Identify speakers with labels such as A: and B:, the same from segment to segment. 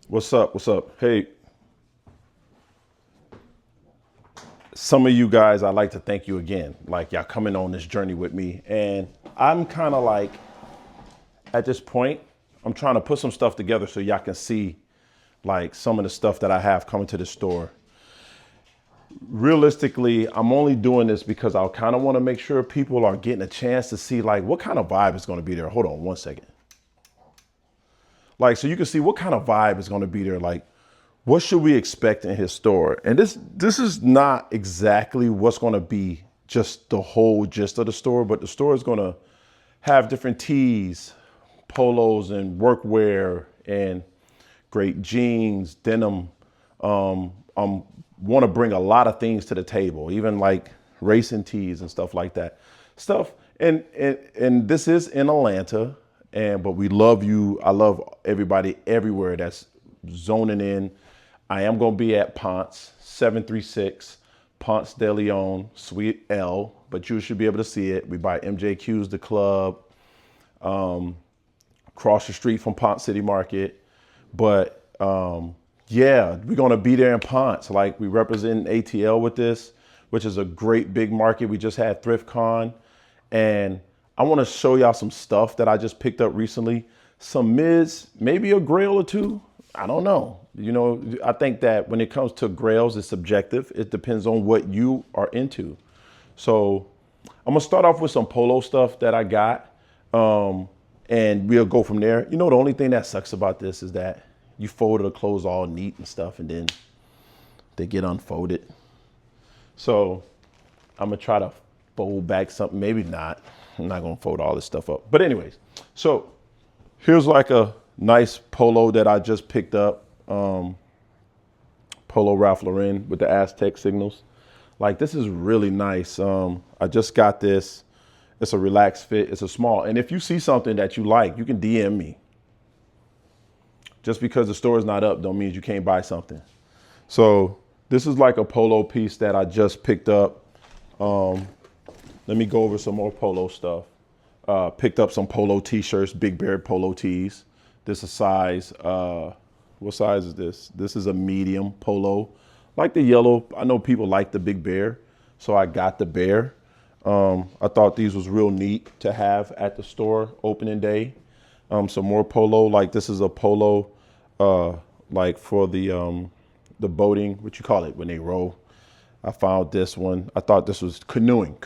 A: What's up? What's up? Hey, some of you guys, I'd like to thank you again. Like, y'all coming on this journey with me. And I'm kind of like, at this point, I'm trying to put some stuff together so y'all can see like some of the stuff that I have coming to the store. Realistically, I'm only doing this because I kind of want to make sure people are getting a chance to see like what kind of vibe is going to be there. Hold on one second. Like, so you can see what kind of vibe is going to be there. Like, what should we expect in his store? And this is not exactly what's going to be just the whole gist of the store, but the store is going to have different tees, polos, and workwear, and great jeans, denim. I want to bring a lot of things to the table, even like racing tees and stuff like that. Stuff, and this is in Atlanta, but we love you. I love everybody everywhere that's zoning in. I am going to be at Ponce 736 Ponce de Leon Suite L, but you should be able to see it. We buy MJQ's, the club, across the street from Ponce City Market. But yeah, we're going to be there in Ponce. Like, we represent ATL with this, which is a great big market. We just had ThriftCon, and I want to show y'all some stuff that I just picked up recently. Some mids, maybe a grail or two. I don't know. You know, I think that when it comes to grails, it's subjective. It depends on what you are into. So I'm gonna start off with some polo stuff that I got, and we'll go from there. You know, the only thing that sucks about this is that you fold the clothes all neat and stuff, and then they get unfolded. So I'm gonna try to fold back something. Maybe not. I'm not gonna fold all this stuff up. But anyways, so here's like a nice polo that I just picked up. Polo Ralph Lauren with the Aztec signals. Like, this is really nice. I just got this. It's a relaxed fit. It's a small. And if you see something that you like, you can DM me. Just because the store is not up don't mean you can't buy something. So this is like a polo piece that I just picked up. Let me go over some more polo stuff. Picked up some polo t-shirts, Big Bear polo tees. This is a size, what size is this? This is a medium polo. Like the yellow, I know people like the Big Bear, so I got the bear. I thought these was real neat to have at the store opening day. Some more polo, like this is a polo, like for the boating, what you call it, when they row. I found this one. I thought this was canoeing.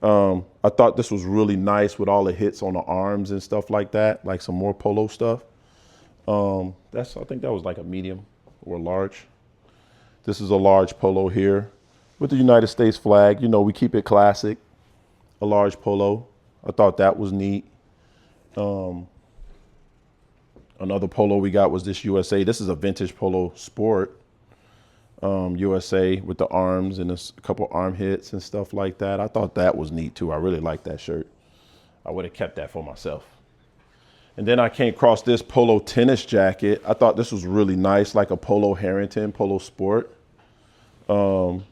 A: I thought this was really nice with all the hits on the arms and stuff like that, like some more polo stuff. I think that was like a medium or large. This is a large polo here with the United States flag. You know, we keep it classic. A large polo. I thought that was neat. Another polo we got was this USA. This is a vintage polo sport. USA with the arms and a couple arm hits and stuff like that. I thought that was neat too. I really like that shirt. I would have kept that for myself. And then I came across this polo tennis jacket. I thought this was really nice, like a Polo Harrington, Polo Sport. And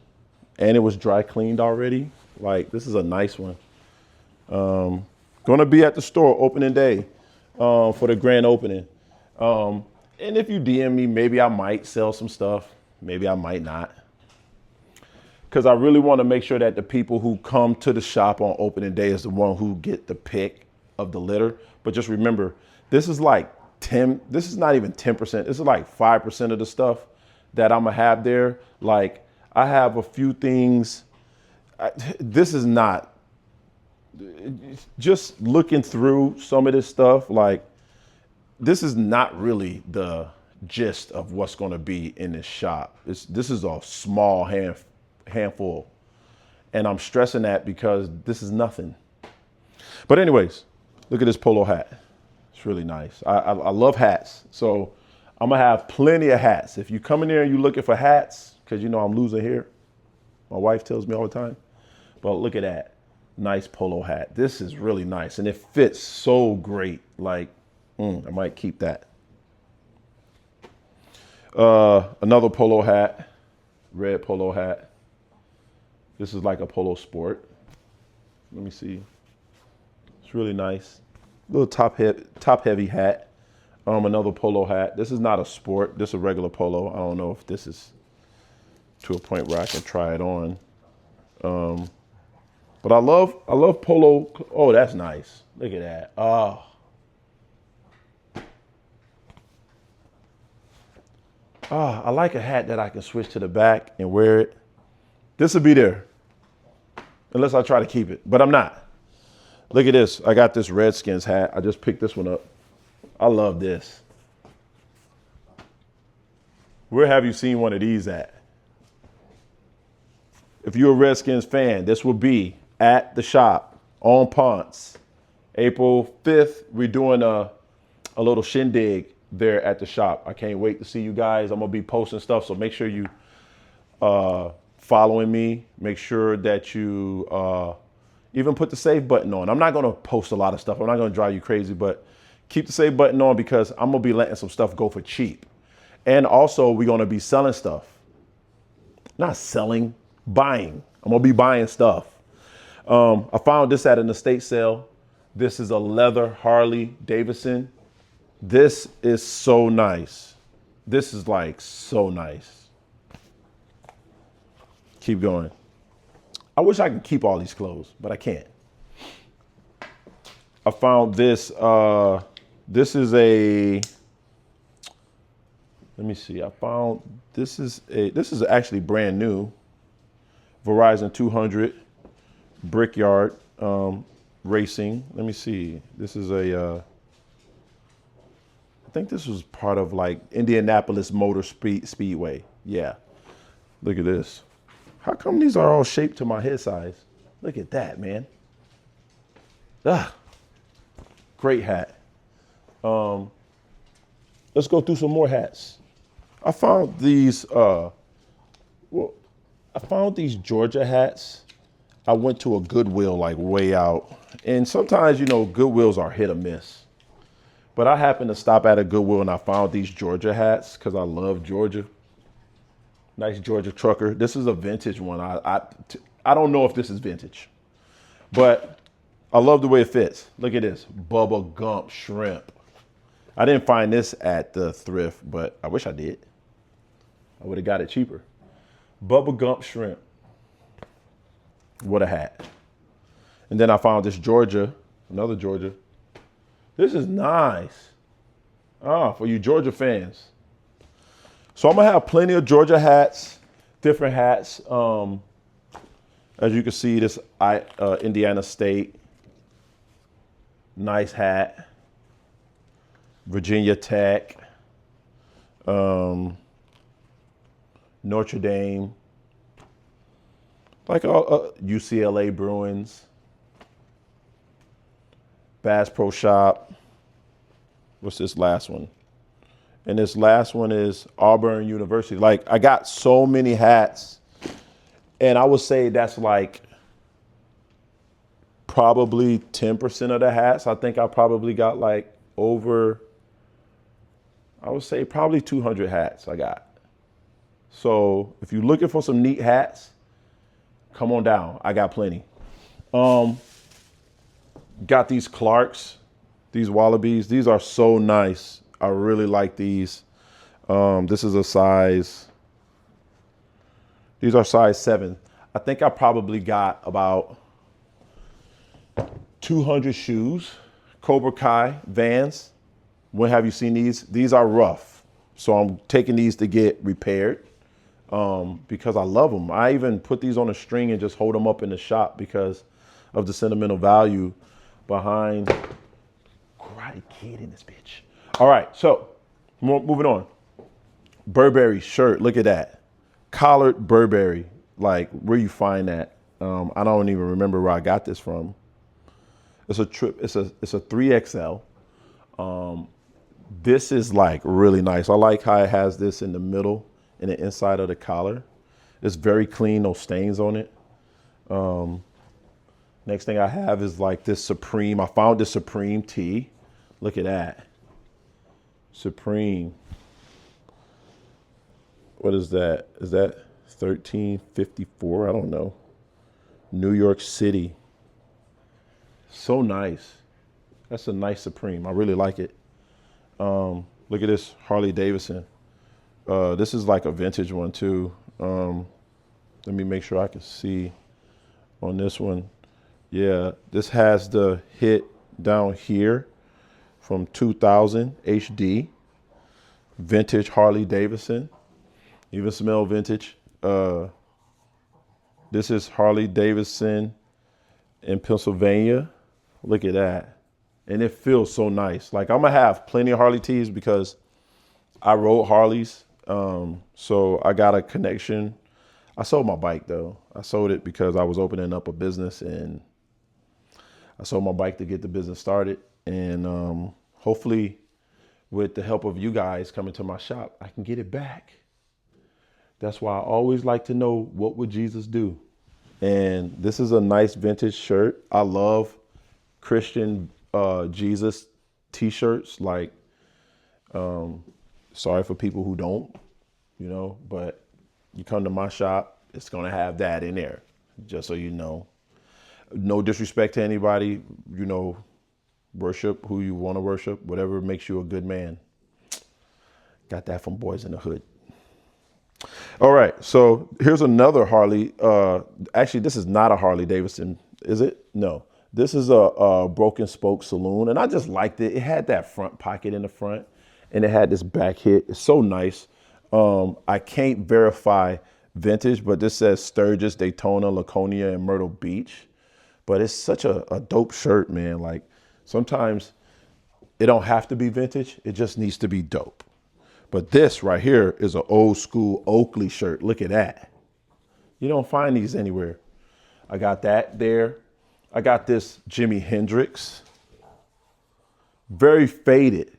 A: it was dry cleaned already. Like, this is a nice one. Gonna be at the store opening day for the grand opening. And if you DM me, maybe I might sell some stuff. Maybe I might not. Because I really want to make sure that the people who come to the shop on opening day is the one who get the pick of the litter. But just remember, this is like 10, this is not even 10%. This is like 5% of the stuff that I'm gonna have there. Like, I have a few things. This is not, just looking through some of this stuff, like, this is not really the gist of what's going to be in this shop. This is a small handful, and I'm stressing that because this is nothing. But anyways, look at this polo hat. It's really nice. I love hats, so I'm gonna have plenty of hats. If you come in there and you looking for hats, because you know I'm losing here, my wife tells me all the time. But look at that nice polo hat. This is really nice, and it fits so great. Like, I might keep that. Another polo hat, red polo hat. This is like a polo sport. Let me see. It's really nice. Little top heavy hat. Another polo hat. This is not a sport. This is a regular polo. I don't know if this is to a point where I can try it on. But I love polo. Oh, that's nice. Look at that. Oh. I like a hat that I can switch to the back and wear it. This will be there. Unless I try to keep it. But I'm not. Look at this. I got this Redskins hat. I just picked this one up. I love this. Where have you seen one of these at? If you're a Redskins fan, this will be at the shop on Ponce. April 5th, we're doing a little shindig there at the shop. I can't wait to see you guys. I'm going to be posting stuff, so make sure you following me. Make sure that you even put the save button on. I'm not going to post a lot of stuff. I'm not going to drive you crazy, but keep the save button on because I'm going to be letting some stuff go for cheap. And also, we're going to be selling stuff. Not selling, buying. I'm going to be buying stuff. I found this at an estate sale. This is a leather Harley Davidson. This is so nice. This is like so nice. Keep going. I wish I could keep all these clothes, but I can't. I found this. This is a. Let me see. I found this is actually brand new. Verizon 200 Brickyard Racing. Let me see. This is a. I think this was part of like Indianapolis Motor Speedway. Yeah. Look at this. How come these are all shaped to my head size? Look at that, man. Ah, great hat. Let's go through some more hats. I found these. I found these Georgia hats. I went to a Goodwill like way out, and sometimes Goodwills are hit or miss. But I happened to stop at a Goodwill and I found these Georgia hats because I love Georgia. Nice Georgia trucker. This is a vintage one. I don't know if this is vintage, but I love the way it fits. Look at this, Bubba Gump shrimp. I didn't find this at the thrift, but I wish I did. I would have got it cheaper. Bubba Gump shrimp. What a hat. And then I found this Georgia, another Georgia. This is nice. For you Georgia fans. So I'm gonna have plenty of Georgia hats, different hats. As you can see, this Indiana State, nice hat. Virginia Tech, Notre Dame, like UCLA Bruins, Bass Pro Shop. What's this last one? And this last one is Auburn University. Like, I got so many hats, and I would say that's like probably 10% of the hats. I think I probably got like over, I would say probably 200 hats I got. So if you're looking for some neat hats, come on down. I got plenty. Got these Clarks, these Wallabies. These are so nice. I really like these. This is a size, these are size 7. I think I probably got about 200 shoes. Cobra Kai Vans. When have you seen these? These are rough. So I'm taking these to get repaired because I love them. I even put these on a string and just hold them up in the shop because of the sentimental value behind Karate Kid in this bitch. All right, so moving on. Burberry shirt, look at that. Collared Burberry, like where you find that? I don't even remember where I got this from. It's a 3XL. This is like really nice. I like how it has this in the middle and the inside of the collar. It's very clean, no stains on it. Next thing I have is like this Supreme. I found this Supreme tee. Look at that. Supreme. What is that? Is that 1354? I don't know. New York City. So nice. That's a nice Supreme. I really like it. Look at this Harley Davidson. This is like a vintage one too. Let me make sure I can see on this one. Yeah, this has the hit down here from 2000 HD. Vintage Harley Davidson. Even smell vintage. This is Harley Davidson in Pennsylvania. Look at that. And it feels so nice. Like I'm gonna have plenty of Harley tees because I rode Harleys. So I got a connection. I sold my bike though. I sold it because I was opening up a business and I sold my bike to get the business started. And hopefully with the help of you guys coming to my shop, I can get it back. That's why I always like to know, what would Jesus do? And this is a nice vintage shirt. I love Christian Jesus t-shirts. Like, sorry for people who don't, but you come to my shop, it's gonna have that in there, just so you know. No disrespect to anybody, worship who you want to worship, whatever makes you a good man. Got that from Boys in the Hood. All right, so here's another Harley. Actually, this is not a Harley Davidson, is it? No, this is a Broken Spoke Saloon, and I just liked it. It had that front pocket in the front, and it had this back hit. It's so nice. I can't verify vintage, but this says Sturgis, Daytona, Laconia, and Myrtle Beach. But it's such a dope shirt, man. Like, sometimes it don't have to be vintage. It just needs to be dope. But this right here is an old school Oakley shirt. Look at that. You don't find these anywhere. I got that there. I got this Jimi Hendrix. Very faded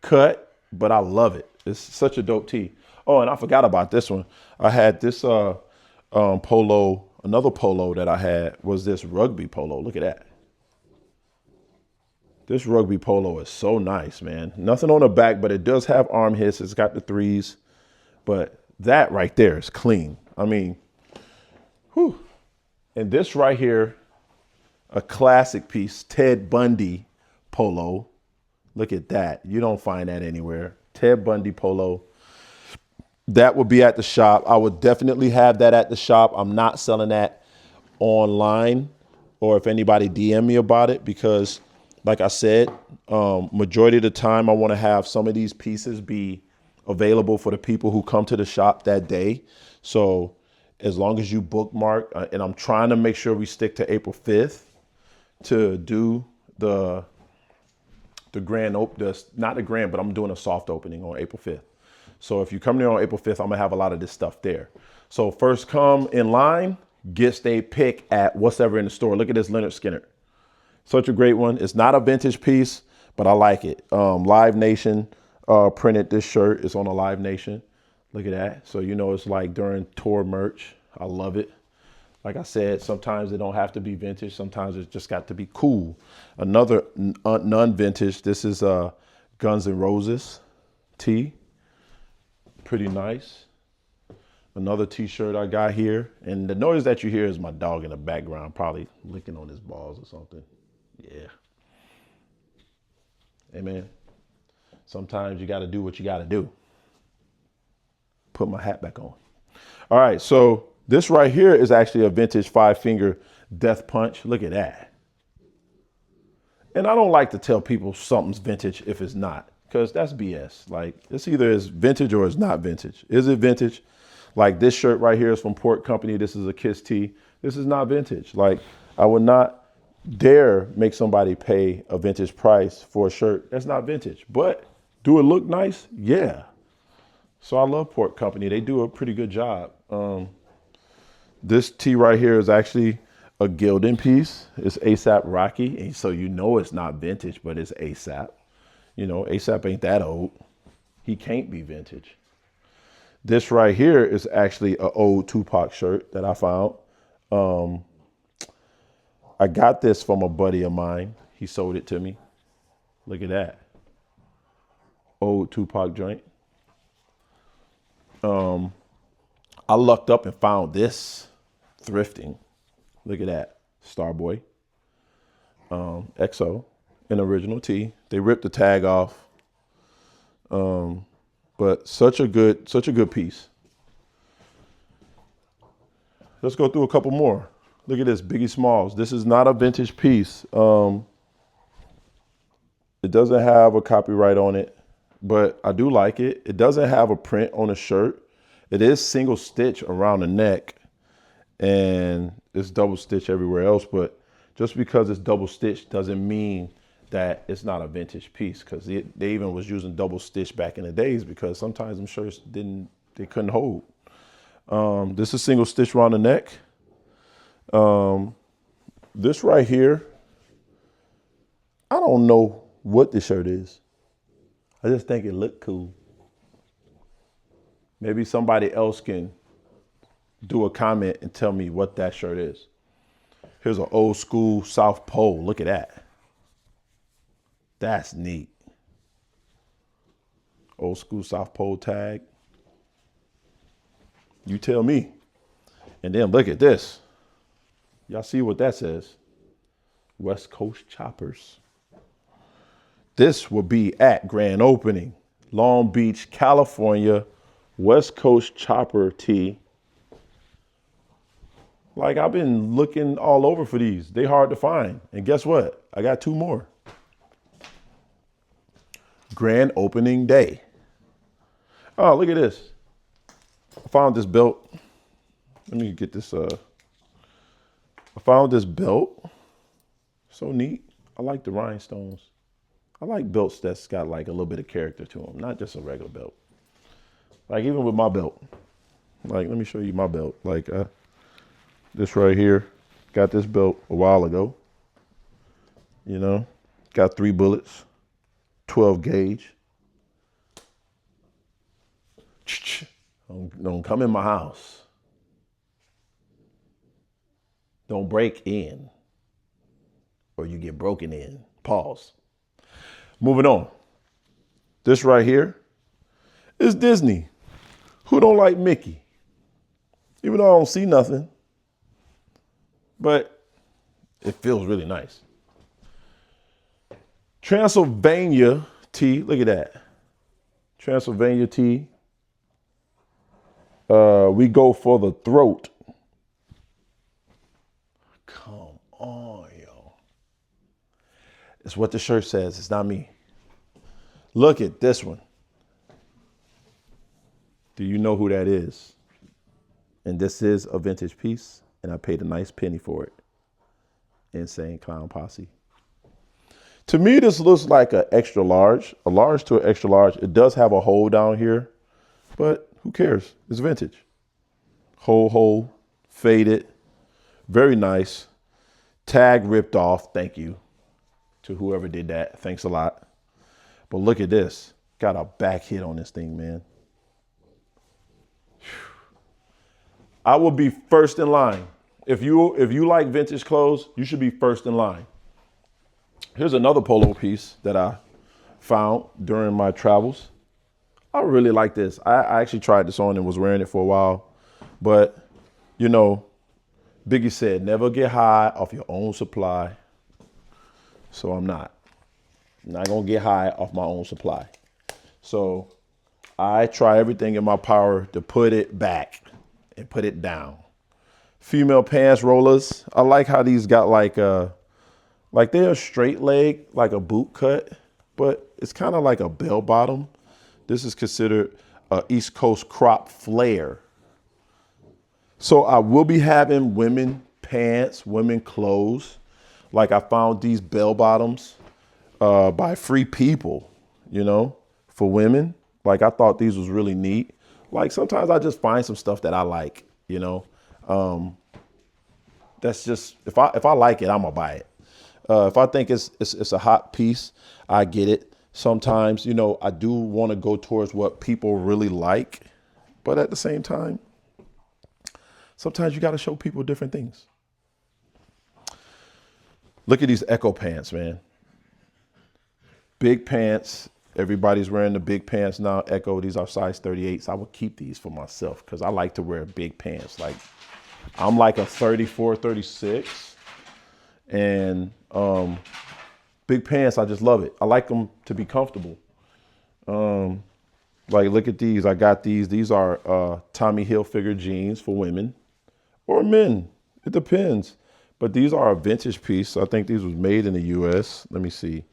A: cut, but I love it. It's such a dope tee. Oh, and I forgot about this one. I had this polo. Another polo that I had was this rugby polo. Look at that. This rugby polo is so nice, man. Nothing on the back, but it does have arm hits. It's got the threes, but that right there is clean. I mean, whew. And this right here, a classic piece, Ted Bundy polo. Look at that. You don't find that anywhere. Ted Bundy polo. That would be at the shop. I would definitely have that at the shop. I'm not selling that online, or if anybody DM me about it, because like I said, majority of the time I want to have some of these pieces be available for the people who come to the shop that day. So as long as you bookmark, and I'm trying to make sure we stick to April 5th to do the grand open, not the grand, but I'm doing a soft opening on April 5th. So if you come there on April 5th, I'm gonna have a lot of this stuff there. So first come in line, gets their pick at what's ever in the store. Look at this Leonard Skinner. Such a great one. It's not a vintage piece, but I like it. Live Nation printed this shirt. It's on a Live Nation. Look at that. So it's like during tour merch. I love it. Like I said, sometimes it don't have to be vintage. Sometimes it's just got to be cool. Another non-vintage. This is Guns N' Roses tee. Pretty nice. Another t-shirt I got here. And the noise that you hear is my dog in the background, probably licking on his balls or something. Yeah. Hey, man. Sometimes you got to do what you got to do. Put my hat back on. All right. So this right here is actually a vintage 5-finger death punch. Look at that. And I don't like to tell people something's vintage if it's not, because that's BS. Like, it's either is vintage or it's not vintage. Is it vintage? Like, this shirt right here is from Port Company. This is a Kiss tee. This is not vintage. Like, I would not dare make somebody pay a vintage price for a shirt that's not vintage. But do it look nice? Yeah. So I love Port Company. They do a pretty good job. This tee right here is actually a Gildan piece. It's ASAP Rocky. And so it's not vintage, but it's ASAP. ASAP ain't that old. He can't be vintage. This right here is actually an old Tupac shirt that I found. I got this from a buddy of mine. He sold it to me. Look at that. Old Tupac joint. I lucked up and found this thrifting. Look at that. Starboy. XO. An original tee. They ripped the tag off. But such a good piece. Let's go through a couple more. Look at this, Biggie Smalls. This is not a vintage piece. It doesn't have a copyright on it, but I do like it. It doesn't have a print on the shirt. It is single stitch around the neck, and it's double stitch everywhere else. But just because it's double stitch doesn't mean that it's not a vintage piece, because they even was using double stitch back in the days, because sometimes them shirts they couldn't hold. This is single stitch around the neck. This right here, I don't know what the shirt is. I just think it looked cool. Maybe somebody else can do a comment and tell me what that shirt is. Here's an old school South Pole. Look at that. That's neat. Old school South Pole tag. You tell me. And then look at this. Y'all see what that says? West Coast Choppers. This will be at grand opening. Long Beach, California. West Coast Chopper tee. Like, I've been looking all over for these. They hard to find. And guess what? I got 2 more. Grand opening day. Oh, look at this. I found this belt. Let me get this. I found this belt. So neat. I like the rhinestones. I like belts that's got like a little bit of character to them, not just a regular belt. Like, even with my belt. Like, let me show you my belt. Like, this right here. Got this belt a while ago. You know, got 3 bullets, 12 gauge. Don't come in my house. Don't break in, or you get broken in. Pause. Moving on. This right here is Disney. Who don't like Mickey? Even though I don't see nothing, but it feels really nice. Transylvania tee. Look at that. Transylvania tee. We go for the throat. Come on, yo. It's what the shirt says. It's not me. Look at this one. Do you know who that is? And this is a vintage piece, and I paid a nice penny for it. Insane Clown Posse. To me, this looks like an extra large, a large to an extra large. It does have a hole down here, but who cares? It's vintage. Hole, faded, very nice. Tag ripped off. Thank you to whoever did that. Thanks a lot. But look at this. Got a back hit on this thing, man. I will be first in line. If you like vintage clothes, you should be first in line. Here's another polo piece that I found during my travels. I really like this. I actually tried this on and was wearing it for a while. But, you know, Biggie said, never get high off your own supply. So I'm not. I'm not going to get high off my own supply. So I try everything in my power to put it back and put it down. Female pants rollers. I like how these got like they're a straight leg, like a boot cut, but it's kind of like a bell bottom. This is considered a East Coast crop flare. So I will be having women pants, women clothes. Like, I found these bell bottoms by Free People, you know, for women. Like, I thought these was really neat. Like, sometimes I just find some stuff that I like, you know. That's just, if I like it, I'm gonna buy it. If I think it's a hot piece, I get it. Sometimes, you know, I do want to go towards what people really like, but at the same time, sometimes you got to show people different things. Look at these Echo pants, man. Big pants. Everybody's wearing the big pants now. Echo, these are size 38s. I would keep these for myself because I like to wear big pants. Like, I'm like a 34, 36. And big pants, I just love it. I like them to be comfortable. Like, look at these. I got these. These are Tommy Hilfiger jeans for women or men. It depends. But these are a vintage piece. I think these was made in the U.S. Let me see.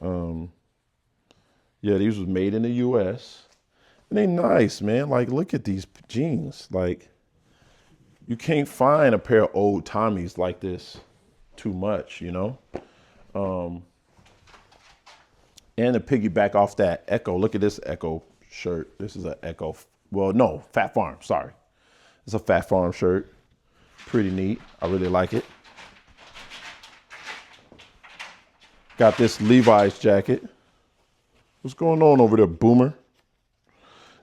A: Yeah, these was made in the U.S. And they nice, man. Like, look at these jeans. Like, you can't find a pair of old Tommies like this too much, you know? And to piggyback off that Echo, look at this Echo shirt. This is an Echo. Well, no, Fat Farm. Sorry. It's a Fat Farm shirt. Pretty neat. I really like it. Got this Levi's jacket. What's going on over there, Boomer?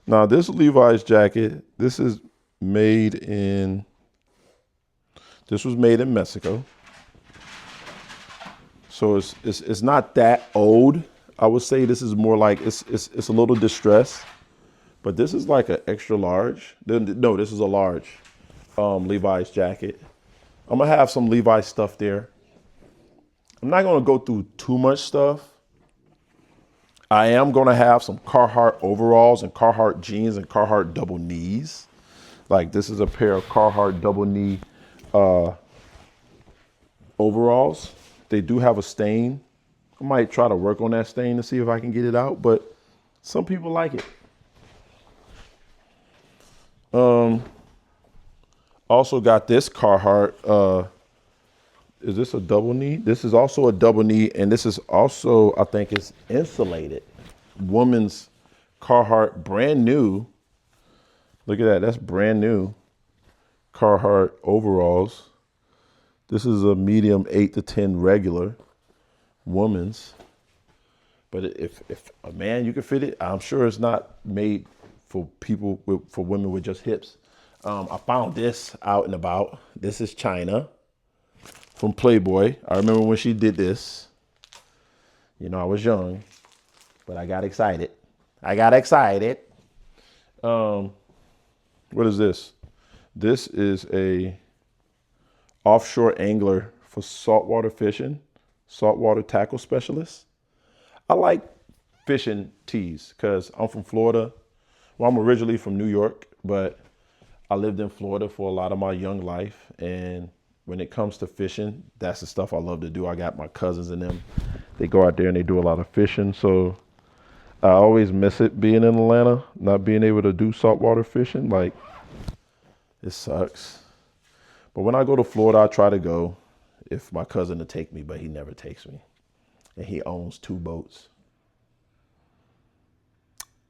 A: Now, this Levi's jacket, this was made in Mexico. So it's not that old. I would say this is more like it's a little distressed, but this is like an extra large. No, this is a large Levi's jacket. I'm gonna have some Levi's stuff there. I'm not gonna go through too much stuff. I am gonna have some Carhartt overalls and Carhartt jeans and Carhartt double knees. Like, this is a pair of Carhartt double knee overalls. They do have a stain. I might try to work on that stain to see if I can get it out, but some people like it. Also got this Carhartt. Is this a double knee? This is also a double knee, and this is also, I think, it's insulated. Woman's Carhartt, brand new. Look at that. That's brand new Carhartt overalls. This is a medium 8 to 10 regular woman's. But if a man, you can fit it, I'm sure it's not made for for women with just hips. I found this out and about. This is China from Playboy. I remember when she did this. You know, I was young, but I got excited. What is this? This is a offshore angler for saltwater fishing, saltwater tackle specialist. I like fishing tees because I'm from Florida. Well, I'm originally from New York, but I lived in Florida for a lot of my young life. And when it comes to fishing, that's the stuff I love to do. I got my cousins and them. They go out there and they do a lot of fishing. So I always miss it being in Atlanta, not being able to do saltwater fishing. Like, it sucks. But when I go to Florida, I try to go if my cousin will take me, but he never takes me. And he owns 2 boats.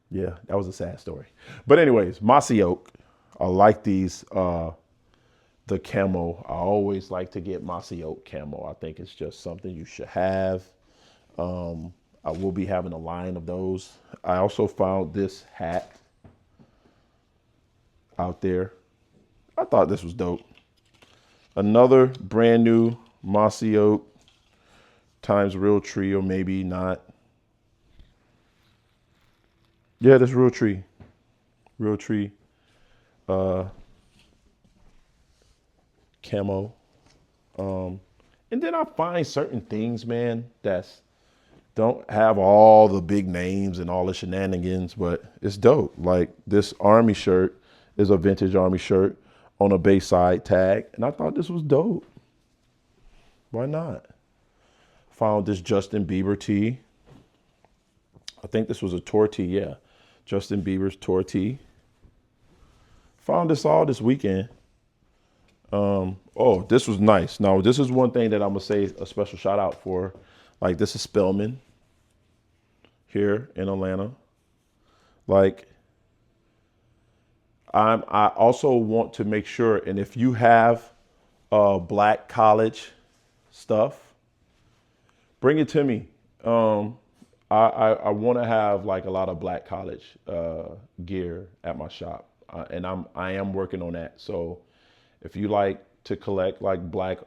A: Yeah, that was a sad story. But anyways, Mossy Oak. I like these, the camo. I always like to get Mossy Oak camo. I think it's just something you should have. I will be having a line of those. I also found this hat out there. I thought this was dope. Another brand new Mossy Oak times Realtree, or maybe not. Yeah, this Realtree. Realtree camo. And then I find certain things, man, that's don't have all the big names and all the shenanigans, but it's dope. Like, this Army shirt is a vintage Army shirt on a Bayside tag, and I thought this was dope. Why not? Found this Justin Bieber tee. I think this was a tour tee, yeah. Justin Bieber's tour tee. Found this all this weekend. Oh, this was nice. Now, this is one thing that I'm gonna say a special shout out for. Like, this is Spelman here in Atlanta. Like, I also want to make sure, and if you have black college stuff, bring it to me. I want to have like a lot of black college gear at my shop, and I am working on that. So if you like to collect like black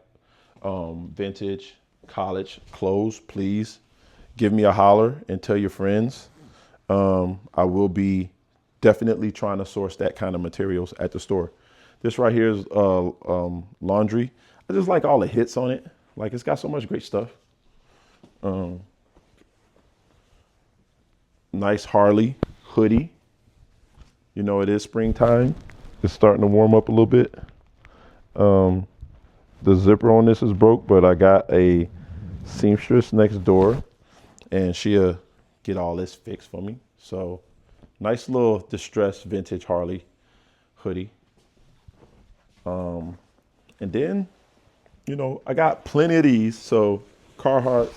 A: vintage college clothes, please give me a holler and tell your friends. I will be definitely trying to source that kind of materials at the store. This right here is laundry. I just like all the hits on it. Like, it's got so much great stuff. Nice Harley hoodie. You know, it is springtime. It's starting to warm up a little bit. The zipper on this is broke, but I got a seamstress next door, and she'll get all this fixed for me. So, nice little distressed vintage Harley hoodie. And then, you know, I got plenty of these. So, Carhartt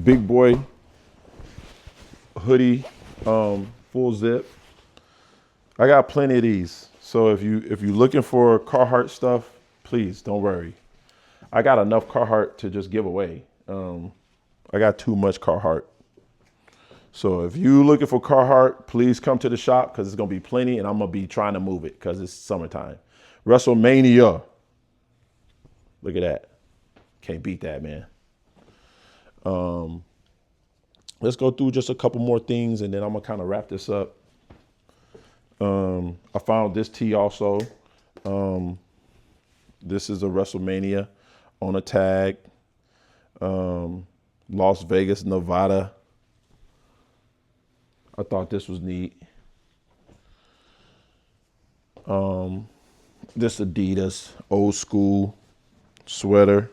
A: big boy hoodie, full zip. I got plenty of these. So if you're looking for Carhartt stuff, please don't worry. I got enough Carhartt to just give away. I got too much Carhartt. So if you're looking for Carhartt, please come to the shop because it's gonna be plenty, and I'm gonna be trying to move it because it's summertime. WrestleMania. Look at that. Can't beat that, man. Let's go through just a couple more things, and then I'm gonna kind of wrap this up. I found this tee also. This is a WrestleMania on a tag. Las Vegas, Nevada. I thought this was neat. This Adidas old school sweater.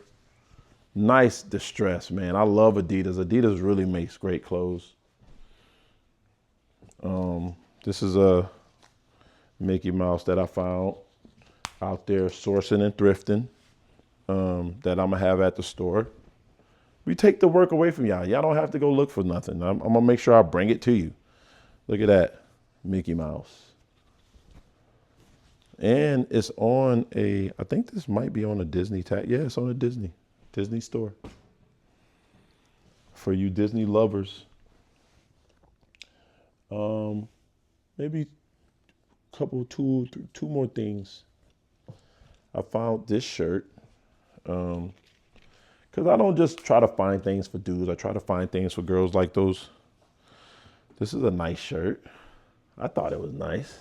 A: Nice distress, man. I love Adidas. Adidas really makes great clothes. This is a Mickey Mouse that I found out there sourcing and thrifting, that I'm gonna have at the store. We take the work away from y'all. Y'all don't have to go look for nothing. I'm gonna make sure I bring it to you. Look at that, Mickey Mouse. And it's on I think this might be on a Disney tag. Yeah, it's on a Disney store. For you Disney lovers. Maybe two more things. I found this shirt. Because I don't just try to find things for dudes. I try to find things for girls like those. This is a nice shirt. I thought it was nice.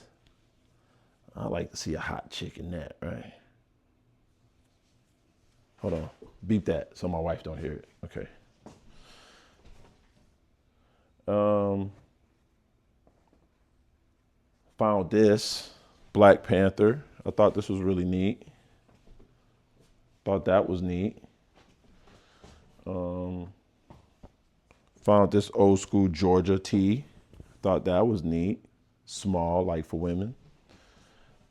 A: I like to see a hot chick in that, right? Hold on. Beep that so my wife don't hear it. Okay. Found this Black Panther. I thought this was really neat. Thought that was neat. Found this old school Georgia tee. Thought that was neat. Small, like for women.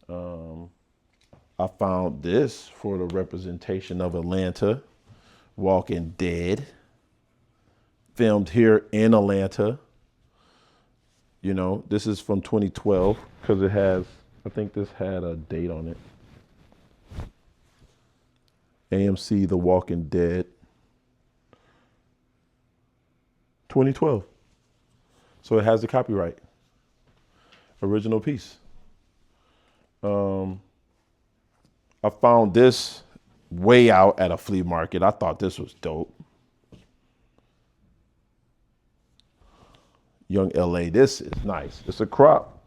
A: I found this for the representation of Atlanta. Walking Dead. Filmed here in Atlanta. You know, this is from 2012 because it has, I think this had a date on it. AMC The Walking Dead. 2012. So it has the copyright. Original piece. I found this way out at a flea market. I thought this was dope. Young LA, this is nice. It's a crop.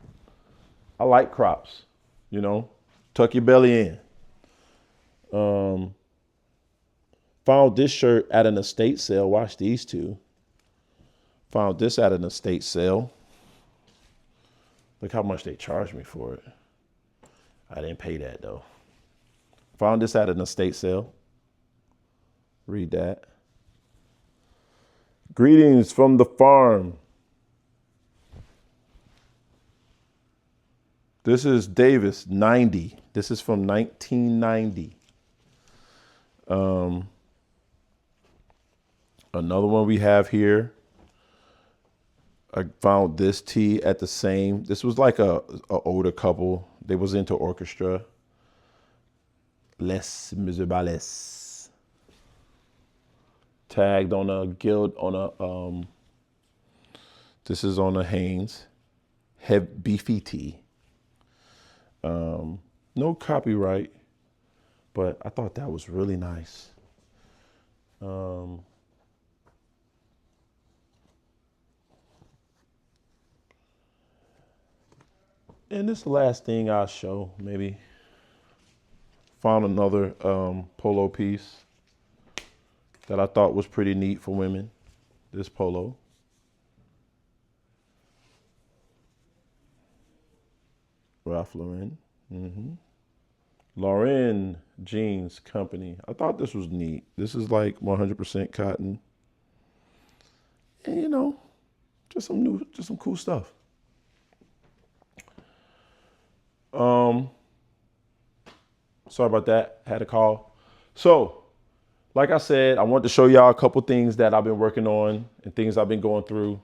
A: I like crops, you know. Tuck your belly in. Found this shirt at an estate sale. Watch these two. Found this at an estate sale. Look how much they charged me for it. I didn't pay that though. Found this at an estate sale. Read that. Greetings from the farm. This is Davis, 90. This is from 1990. Another one we have here. I found this tee at the same. This was like a older couple. They was into orchestra. Les Miserables. Tagged on a guild on a. This is on a Hanes. Beefy tee. No copyright, but I thought that was really nice. And this last thing I'll show, maybe. Found another polo piece that I thought was pretty neat for women. This polo. Ralph Lauren. Lauren Jeans Company. I thought this was neat. This is like 100% cotton. And you know, just some cool stuff. Sorry about that. Had a call. So, like I said, I want to show y'all a couple things that I've been working on and things I've been going through.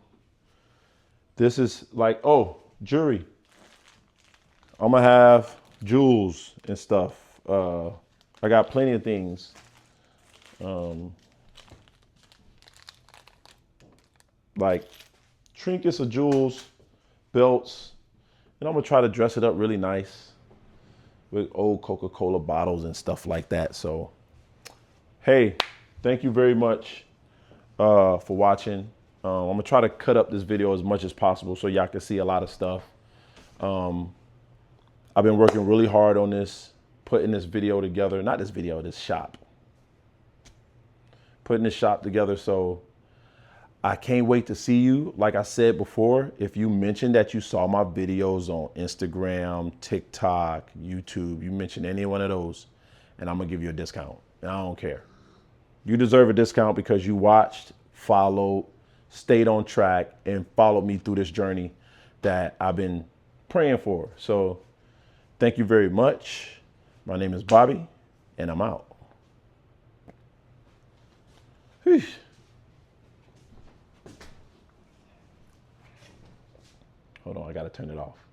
A: This is like, oh, jewelry. I'm gonna have jewels and stuff. I got plenty of things. Like trinkets of jewels, belts, and I'm gonna try to dress it up really nice with old Coca-Cola bottles and stuff like that. So, hey, thank you very much for watching. I'm gonna try to cut up this video as much as possible so y'all can see a lot of stuff. I've been working really hard on this, putting this video together, not this video, this shop. Putting this shop together, so I can't wait to see you. Like I said before, if you mentioned that you saw my videos on Instagram, TikTok, YouTube, you mentioned any one of those, and I'm gonna give you a discount. And I don't care. You deserve a discount because you watched, followed, stayed on track, and followed me through this journey that I've been praying for. So thank you very much. My name is Bobby, and I'm out. Whew. Hold on, I gotta turn it off.